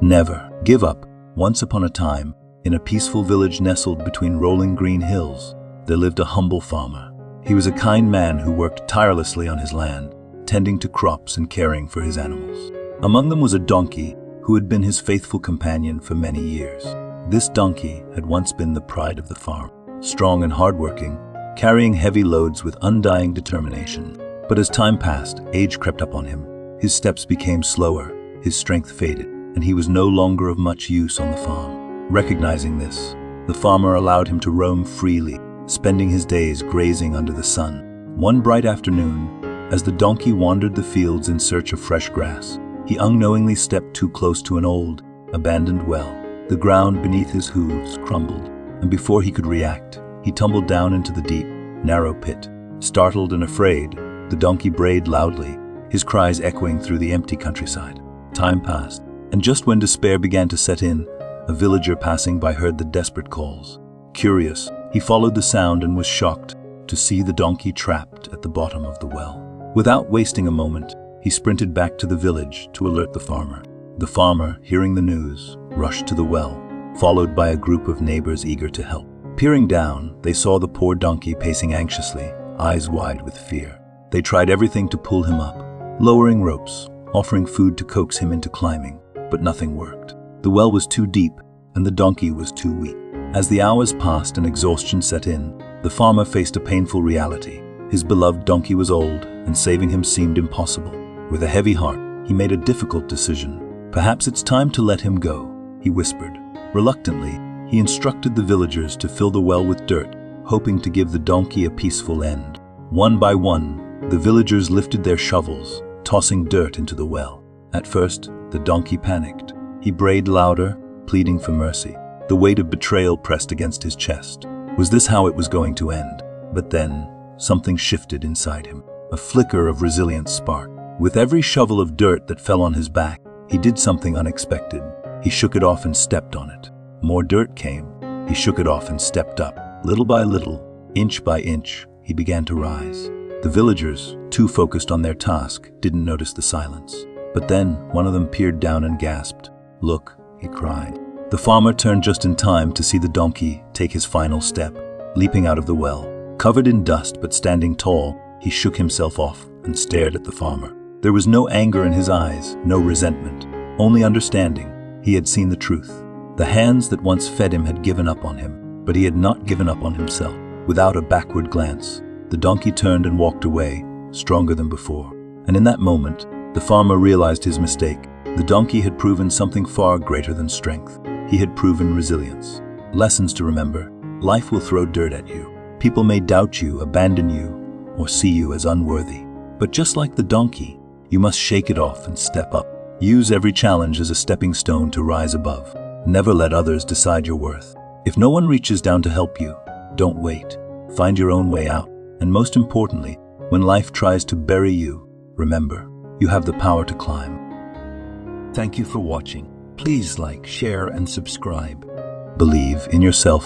Never give up. Once upon a time, in a peaceful village nestled between rolling green hills, there lived a humble farmer. He was a kind man who worked tirelessly on his land, tending to crops and caring for his animals. Among them was a donkey who had been his faithful companion for many years. This donkey had once been the pride of the farm, strong and hardworking, carrying heavy loads with undying determination. But as time passed, age crept up on him. His steps became slower, his strength faded, and he was no longer of much use on the farm. Recognizing this, the farmer allowed him to roam freely, spending his days grazing under the sun. One bright afternoon, as the donkey wandered the fields in search of fresh grass, he unknowingly stepped too close to an old, abandoned well. The ground beneath his hooves crumbled, and before he could react, he tumbled down into the deep, narrow pit. Startled and afraid, the donkey brayed loudly, his cries echoing through the empty countryside. Time passed, and just when despair began to set in, a villager passing by heard the desperate calls. Curious, he followed the sound and was shocked to see the donkey trapped at the bottom of the well. Without wasting a moment, he sprinted back to the village to alert the farmer. The farmer, hearing the news, rushed to the well, followed by a group of neighbors eager to help. Peering down, they saw the poor donkey pacing anxiously, eyes wide with fear. They tried everything to pull him up, lowering ropes, offering food to coax him into climbing, but nothing worked. The well was too deep, and the donkey was too weak. As the hours passed and exhaustion set in, the farmer faced a painful reality. His beloved donkey was old, and saving him seemed impossible. With a heavy heart, he made a difficult decision. "Perhaps it's time to let him go," he whispered. Reluctantly, he instructed the villagers to fill the well with dirt, hoping to give the donkey a peaceful end. One by one, the villagers lifted their shovels, tossing dirt into the well. At first, the donkey panicked. He brayed louder, pleading for mercy. The weight of betrayal pressed against his chest. Was this how it was going to end? But then, something shifted inside him. A flicker of resilience sparked. With every shovel of dirt that fell on his back, he did something unexpected. He shook it off and stepped on it. More dirt came. He shook it off and stepped up. Little by little, inch by inch, he began to rise. The villagers, too focused on their task, didn't notice the silence. But then, one of them peered down and gasped. "Look," he cried. The farmer turned just in time to see the donkey take his final step, leaping out of the well. Covered in dust but standing tall, he shook himself off and stared at the farmer. There was no anger in his eyes, no resentment, only understanding. He had seen the truth. The hands that once fed him had given up on him, but he had not given up on himself. Without a backward glance, the donkey turned and walked away, stronger than before. And in that moment, the farmer realized his mistake. The donkey had proven something far greater than strength. He had proven resilience. Lessons to remember. Life will throw dirt at you. People may doubt you, abandon you, or see you as unworthy. But just like the donkey, you must shake it off and step up. Use every challenge as a stepping stone to rise above. Never let others decide your worth. If no one reaches down to help you, don't wait. Find your own way out. And most importantly, when life tries to bury you, remember, you have the power to climb. Thank you for watching. Please like, share, and subscribe. Believe in yourself.